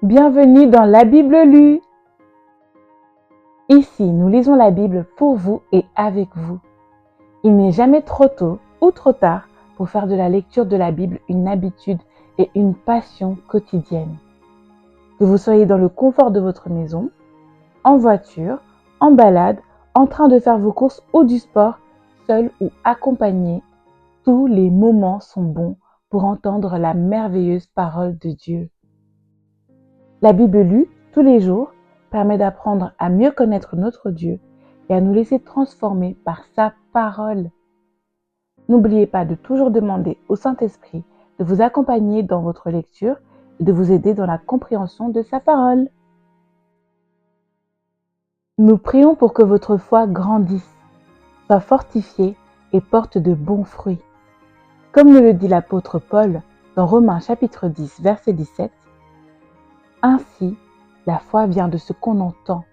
Bienvenue dans la Bible lue. Ici, nous lisons la Bible pour vous et avec vous. Il n'est jamais trop tôt ou trop tard pour faire de la lecture de la Bible une habitude et une passion quotidienne. Que vous soyez dans le confort de votre maison, en voiture, en balade, en train de faire vos courses ou du sport, seul ou accompagné, tous les moments sont bons pour entendre la merveilleuse parole de Dieu. La Bible lue tous les jours permet d'apprendre à mieux connaître notre Dieu et à nous laisser transformer par sa parole. N'oubliez pas de toujours demander au Saint-Esprit de vous accompagner dans votre lecture et de vous aider dans la compréhension de sa parole. Nous prions pour que votre foi grandisse, soit fortifiée et porte de bons fruits. Comme nous le dit l'apôtre Paul dans Romains chapitre 10, verset 17, « Ainsi, la foi vient de ce qu'on entend,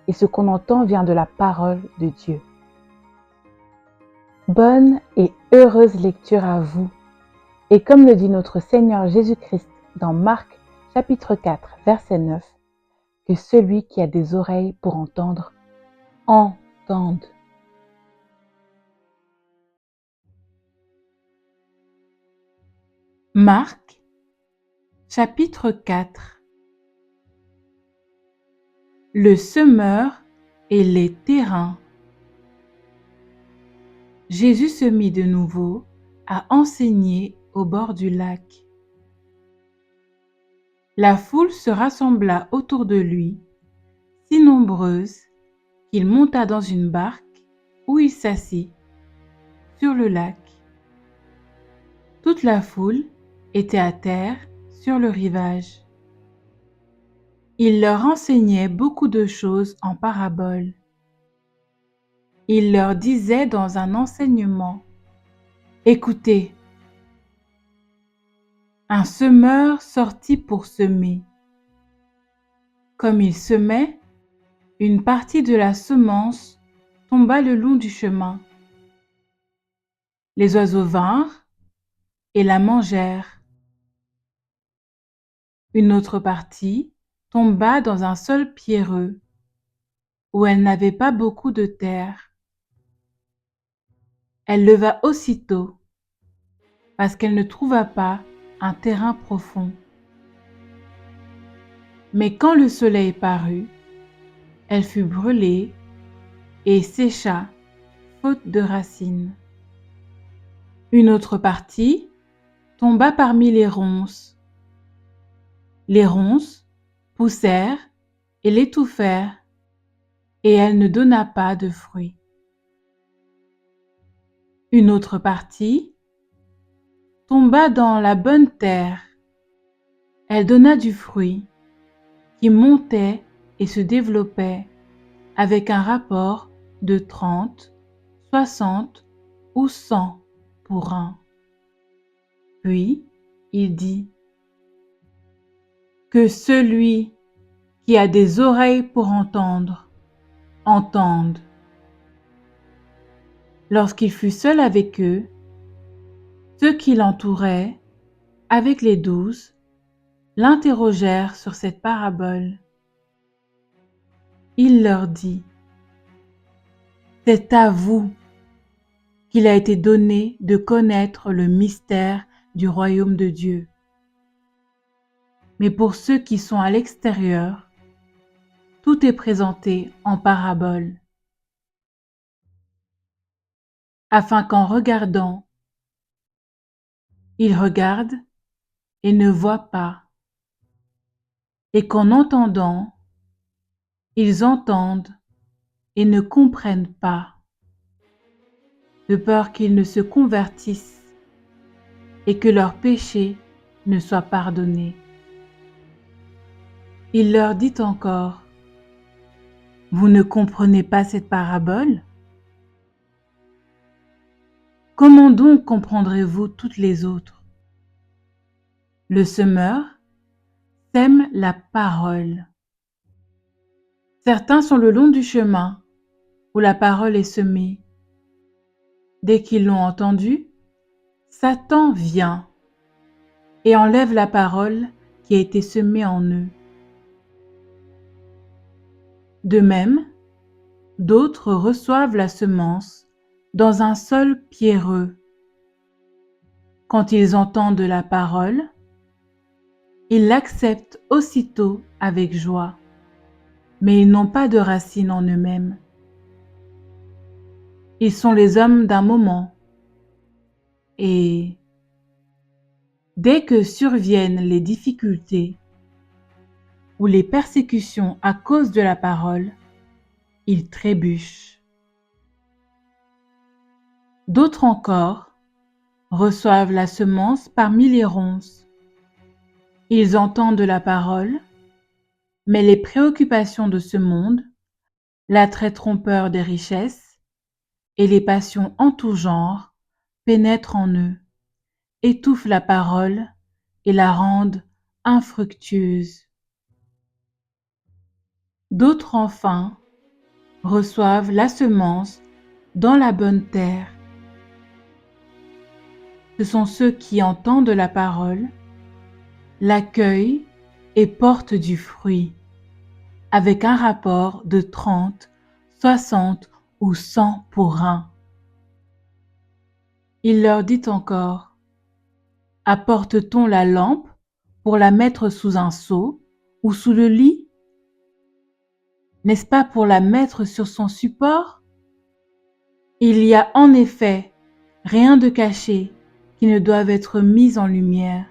et ce qu'on entend vient de la parole de Dieu. » Bonne et heureuse lecture à vous. Et comme le dit notre Seigneur Jésus-Christ dans Marc chapitre 4, verset 9, que celui qui a des oreilles pour entendre, entende. Marc chapitre 4. Le semeur et les terrains. Jésus se mit de nouveau à enseigner au bord du lac. La foule se rassembla autour de lui, si nombreuse qu'il monta dans une barque où il s'assit sur le lac. Toute la foule était à terre sur le rivage. Il leur enseignait beaucoup de choses en paraboles. Il leur disait dans un enseignement, « Écoutez, un semeur sortit pour semer. Comme il semait, une partie de la semence tomba le long du chemin. Les oiseaux vinrent et la mangèrent. Une autre partie tomba dans un sol pierreux, où elle n'avait pas beaucoup de terre. Elle leva aussitôt, parce qu'elle ne trouva pas un terrain profond. Mais quand le soleil parut, elle fut brûlée et sécha, faute de racines. Une autre partie tomba parmi les ronces. Les ronces poussèrent et l'étouffèrent, et elle ne donna pas de fruits. Une autre partie tomba dans la bonne terre. Elle donna du fruit, qui montait et se développait avec un rapport de 30, 60 ou 100 pour un. Puis il dit, « Que celui qui a des oreilles pour entendre, entende. » Lorsqu'il fut seul avec eux, ceux qui l'entouraient, avec les 12, l'interrogèrent sur cette parabole. Il leur dit, « C'est à vous qu'il a été donné de connaître le mystère du royaume de Dieu. Mais pour ceux qui sont à l'extérieur, tout est présenté en parabole, afin qu'en regardant, ils regardent et ne voient pas, et qu'en entendant, ils entendent et ne comprennent pas, de peur qu'ils ne se convertissent et que leurs péchés ne soient pardonnés. » Il leur dit encore, « Vous ne comprenez pas cette parabole? Comment donc comprendrez-vous toutes les autres? Le semeur sème la parole. Certains sont le long du chemin où la parole est semée. Dès qu'ils l'ont entendue, Satan vient et enlève la parole qui a été semée en eux. De même, d'autres reçoivent la semence dans un sol pierreux. Quand ils entendent la parole, ils l'acceptent aussitôt avec joie, mais ils n'ont pas de racines en eux-mêmes. Ils sont les hommes d'un moment, et dès que surviennent les difficultés ou les persécutions à cause de la parole, ils trébuchent. D'autres encore reçoivent la semence parmi les ronces. Ils entendent la parole, mais les préoccupations de ce monde, l'attrait trompeur des richesses et les passions en tout genre pénètrent en eux, étouffent la parole et la rendent infructueuse. D'autres enfin reçoivent la semence dans la bonne terre. Ce sont ceux qui entendent la parole, l'accueillent et portent du fruit, avec un rapport de 30, 60 ou 100 pour 1. Il leur dit encore: apporte-t-on la lampe pour la mettre sous un seau ou sous le lit? N'est-ce pas pour la mettre sur son support? Il y a en effet rien de caché qui ne doive être mis en lumière,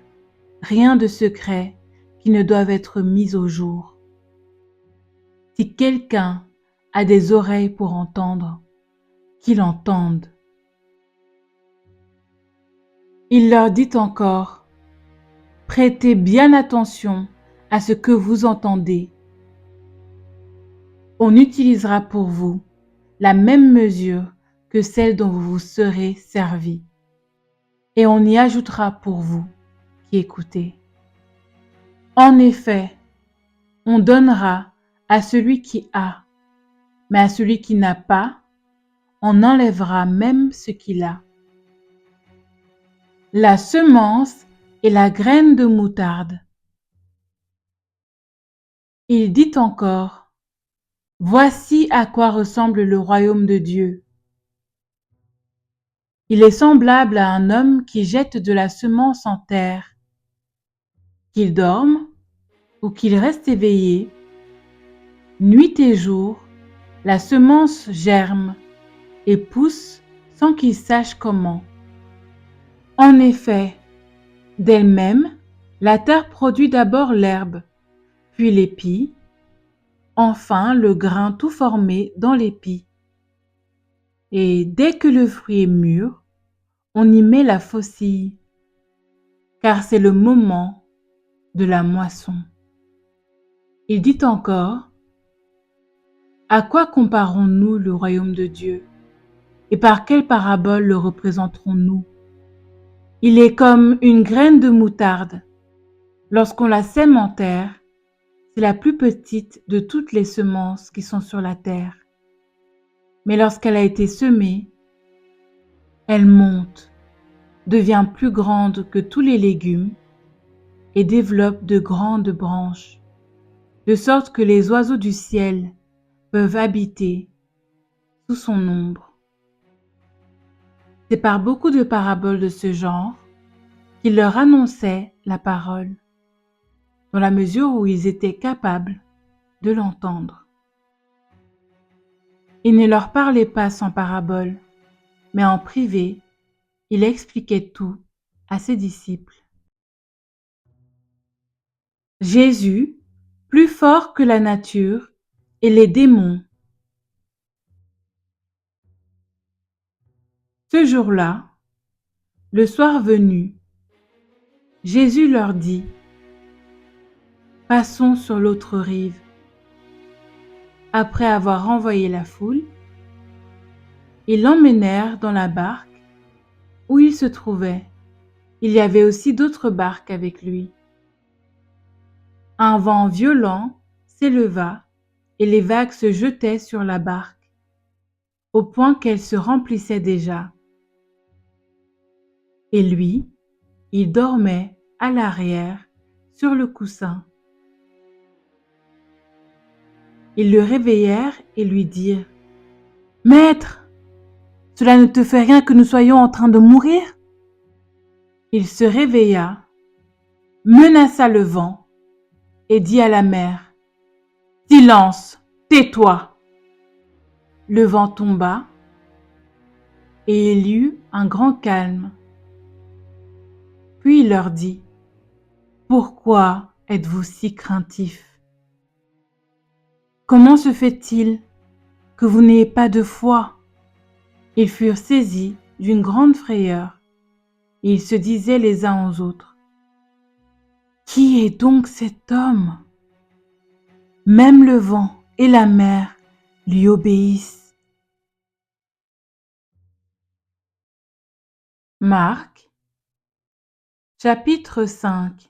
rien de secret qui ne doive être mis au jour. Si quelqu'un a des oreilles pour entendre, qu'il entende. Il leur dit encore: prêtez bien attention à ce que vous entendez. On utilisera pour vous la même mesure que celle dont vous vous serez servi, et on y ajoutera pour vous qui écoutez. En effet, on donnera à celui qui a, mais à celui qui n'a pas, on enlèvera même ce qu'il a. La semence et la graine de moutarde. Il dit encore: voici à quoi ressemble le royaume de Dieu. Il est semblable à un homme qui jette de la semence en terre. Qu'il dorme ou qu'il reste éveillé, nuit et jour, la semence germe et pousse sans qu'il sache comment. En effet, d'elle-même, la terre produit d'abord l'herbe, puis l'épi, enfin le grain tout formé dans l'épi. Et dès que le fruit est mûr, on y met la faucille, car c'est le moment de la moisson. Il dit encore: à quoi comparons-nous le royaume de Dieu? Et par quelle parabole le représenterons-nous? Il est comme une graine de moutarde. Lorsqu'on la sème en terre, c'est la plus petite de toutes les semences qui sont sur la terre. Mais lorsqu'elle a été semée, elle monte, devient plus grande que tous les légumes et développe de grandes branches, de sorte que les oiseaux du ciel peuvent habiter sous son ombre. C'est par beaucoup de paraboles de ce genre qu'il leur annonçait la parole, dans la mesure où ils étaient capables de l'entendre. Il ne leur parlait pas sans parabole, mais en privé, il expliquait tout à ses disciples. Jésus, plus fort que la nature et les démons. Ce jour-là, le soir venu, Jésus leur dit: passons sur l'autre rive. Après avoir renvoyé la foule, ils l'emmenèrent dans la barque où il se trouvait. Il y avait aussi d'autres barques avec lui. Un vent violent s'éleva et les vagues se jetaient sur la barque, au point qu'elle se remplissait déjà. Et lui, il dormait à l'arrière sur le coussin. Ils le réveillèrent et lui dirent: « Maître, cela ne te fait rien que nous soyons en train de mourir ?» Il se réveilla, menaça le vent et dit à la mer: « Silence, tais-toi !» Le vent tomba et il y eut un grand calme. Puis il leur dit: « Pourquoi êtes-vous si craintifs? Comment se fait-il que vous n'ayez pas de foi ?» Ils furent saisis d'une grande frayeur et ils se disaient les uns aux autres: « Qui est donc cet homme? Même le vent et la mer lui obéissent. » Marc, chapitre 5.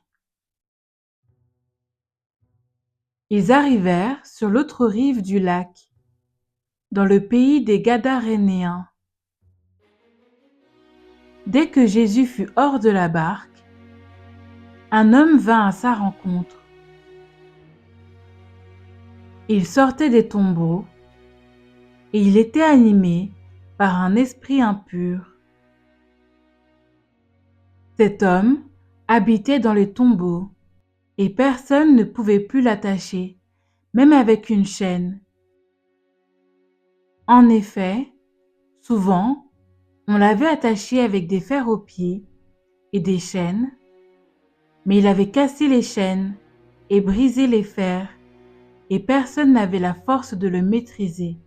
Ils arrivèrent sur l'autre rive du lac, dans le pays des Gadarénéens. Dès que Jésus fut hors de la barque, un homme vint à sa rencontre. Il sortait des tombeaux et il était animé par un esprit impur. Cet homme habitait dans les tombeaux et personne ne pouvait plus l'attacher, même avec une chaîne. En effet, souvent, on l'avait attaché avec des fers aux pieds et des chaînes, mais il avait cassé les chaînes et brisé les fers, et personne n'avait la force de le maîtriser.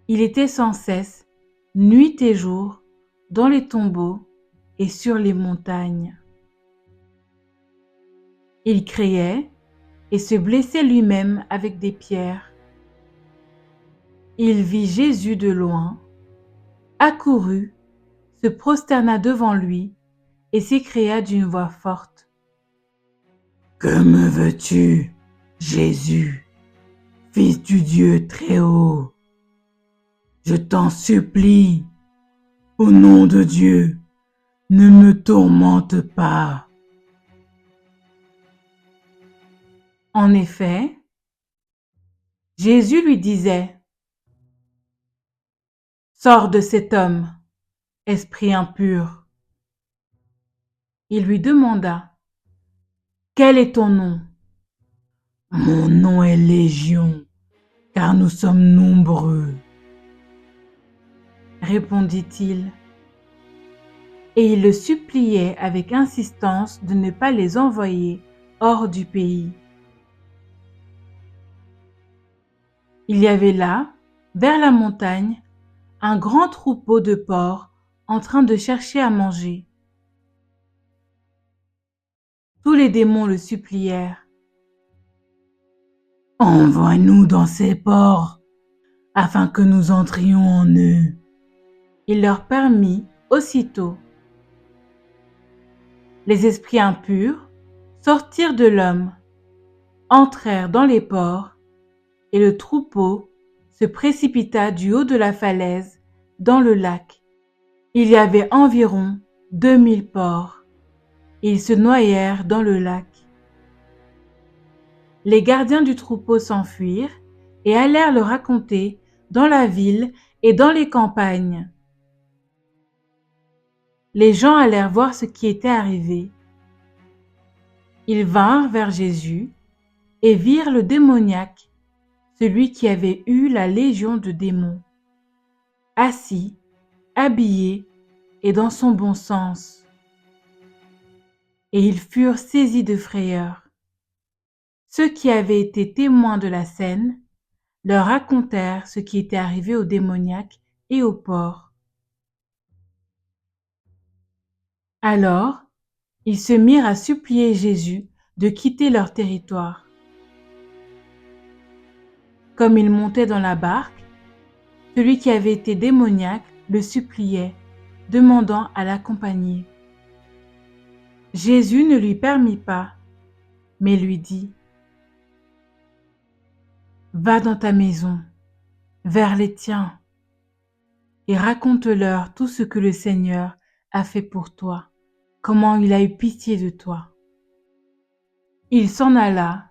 Il était sans cesse, nuit et jour, dans les tombeaux et sur les montagnes. Il criait et se blessait lui-même avec des pierres. Il vit Jésus de loin, accourut, se prosterna devant lui et s'écria d'une voix forte: « Que me veux-tu, Jésus, Fils du Dieu très haut? Je t'en supplie, au nom de Dieu, ne me tourmente pas. » En effet, Jésus lui disait: « Sors de cet homme, esprit impur. » Il lui demanda: « Quel est ton nom? » « Mon nom est Légion, car nous sommes nombreux, » répondit-il. Et il le suppliait avec insistance de ne pas les envoyer hors du pays. Il y avait là, vers la montagne, un grand troupeau de porcs en train de chercher à manger. Tous les démons le supplièrent: « Envoie-nous dans ces porcs, afin que nous entrions en eux. » Il leur permit aussitôt. Les esprits impurs sortirent de l'homme, entrèrent dans les porcs, et le troupeau se précipita du haut de la falaise dans le lac. Il y avait environ 2000 porcs. Ils se noyèrent dans le lac. Les gardiens du troupeau s'enfuirent et allèrent le raconter dans la ville et dans les campagnes. Les gens allèrent voir ce qui était arrivé. Ils vinrent vers Jésus et virent le démoniaque, celui qui avait eu la légion de démons, assis, habillé et dans son bon sens. Et ils furent saisis de frayeur. Ceux qui avaient été témoins de la scène leur racontèrent ce qui était arrivé au démoniaque et au porc. Alors, ils se mirent à supplier Jésus de quitter leur territoire. Comme il montait dans la barque, celui qui avait été démoniaque le suppliait, demandant à l'accompagner. Jésus ne lui permit pas, mais lui dit: « Va dans ta maison, vers les tiens, et raconte-leur tout ce que le Seigneur a fait pour toi, comment il a eu pitié de toi. » Il s'en alla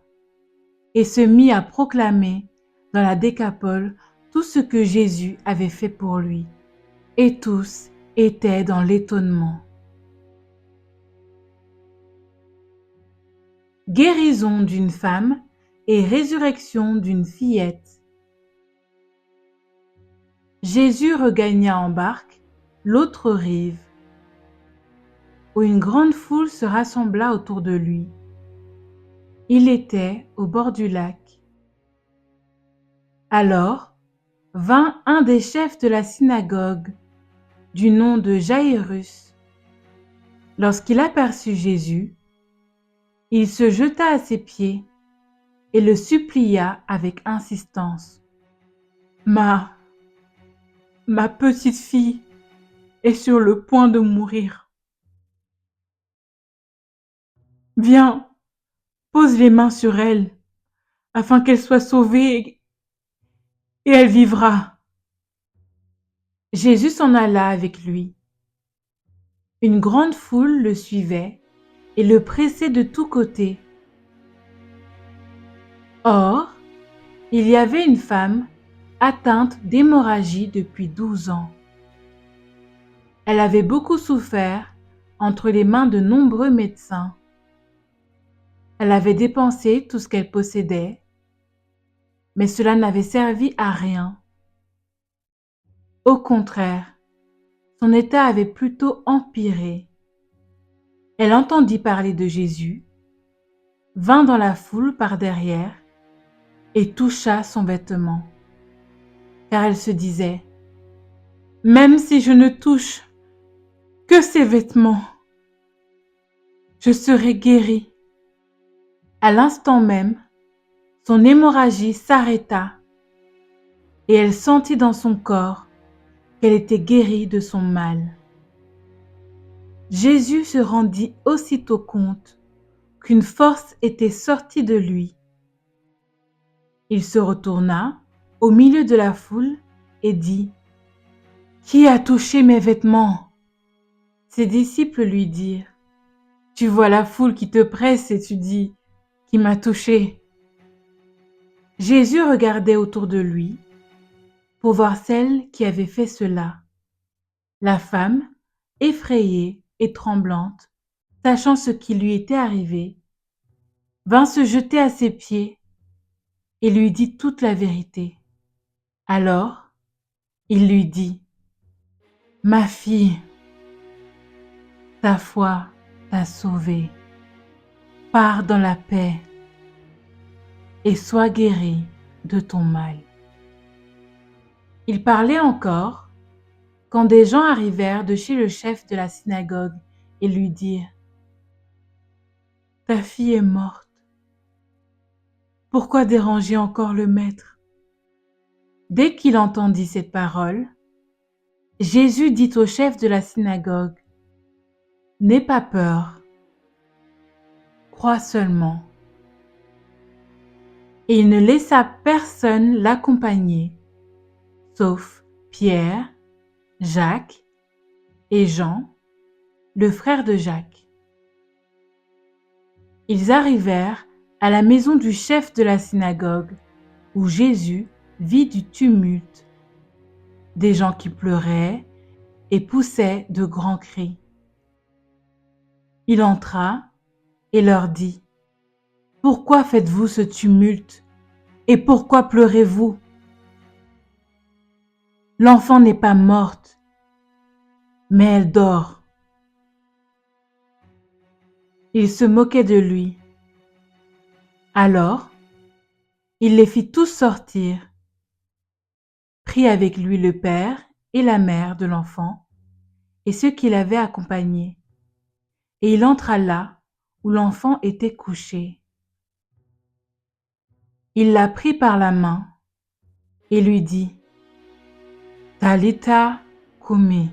et se mit à proclamer dans la Décapole tout ce que Jésus avait fait pour lui. Et tous étaient dans l'étonnement. Guérison d'une femme et résurrection d'une fillette. Jésus regagna en barque l'autre rive, où une grande foule se rassembla autour de lui. Il était au bord du lac. Alors vint un des chefs de la synagogue, du nom de Jaïrus. Lorsqu'il aperçut Jésus, il se jeta à ses pieds et le supplia avec insistance. Ma petite fille est sur le point de mourir. Viens, pose les mains sur elle, afin qu'elle soit sauvée et elle vivra. Jésus s'en alla avec lui. Une grande foule le suivait et le pressait de tous côtés. Or, il y avait une femme atteinte d'hémorragie depuis 12 ans. Elle avait beaucoup souffert entre les mains de nombreux médecins. Elle avait dépensé tout ce qu'elle possédait, mais cela n'avait servi à rien. Au contraire, son état avait plutôt empiré. Elle entendit parler de Jésus, vint dans la foule par derrière et toucha son vêtement, car elle se disait, « Même si je ne touche que ses vêtements, je serai guérie. » À l'instant même, son hémorragie s'arrêta et elle sentit dans son corps qu'elle était guérie de son mal. Jésus se rendit aussitôt compte qu'une force était sortie de lui. Il se retourna au milieu de la foule et dit, « Qui a touché mes vêtements ?» Ses disciples lui dirent, « Tu vois la foule qui te presse et tu dis, « Qui m'a touché ?» Jésus regardait autour de lui pour voir celle qui avait fait cela. La femme, effrayée et tremblante, sachant ce qui lui était arrivé, vint se jeter à ses pieds et lui dit toute la vérité. Alors, il lui dit, « Ma fille, ta foi t'a sauvée. Pars dans la paix et sois guérie de ton mal. » Il parlait encore quand des gens arrivèrent de chez le chef de la synagogue et lui dirent, « Ta fille est morte. Pourquoi déranger encore le maître ?» Dès qu'il entendit cette parole, Jésus dit au chef de la synagogue, « N'aie pas peur, crois seulement. » Et il ne laissa personne l'accompagner, sauf Pierre, Jacques et Jean, le frère de Jacques. Ils arrivèrent à la maison du chef de la synagogue, où Jésus vit du tumulte, des gens qui pleuraient et poussaient de grands cris. Il entra et leur dit, « Pourquoi faites-vous ce tumulte et pourquoi pleurez-vous? L'enfant n'est pas morte, mais elle dort. » Il se moquait de lui. Alors, il les fit tous sortir, prit avec lui le père et la mère de l'enfant et ceux qui l'avaient accompagné, et il entra là où l'enfant était couché. Il la prit par la main et lui dit, « Talitha koumi »,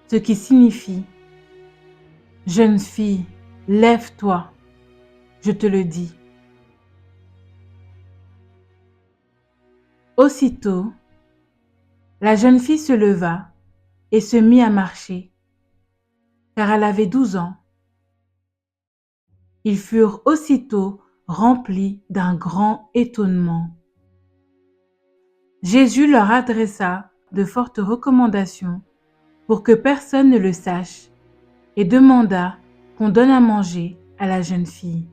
ce qui signifie, « Jeune fille, lève-toi, je te le dis. » Aussitôt, la jeune fille se leva et se mit à marcher, car elle avait 12 ans. Ils furent aussitôt remplis d'un grand étonnement. Jésus leur adressa de fortes recommandations pour que personne ne le sache et demanda qu'on donne à manger à la jeune fille.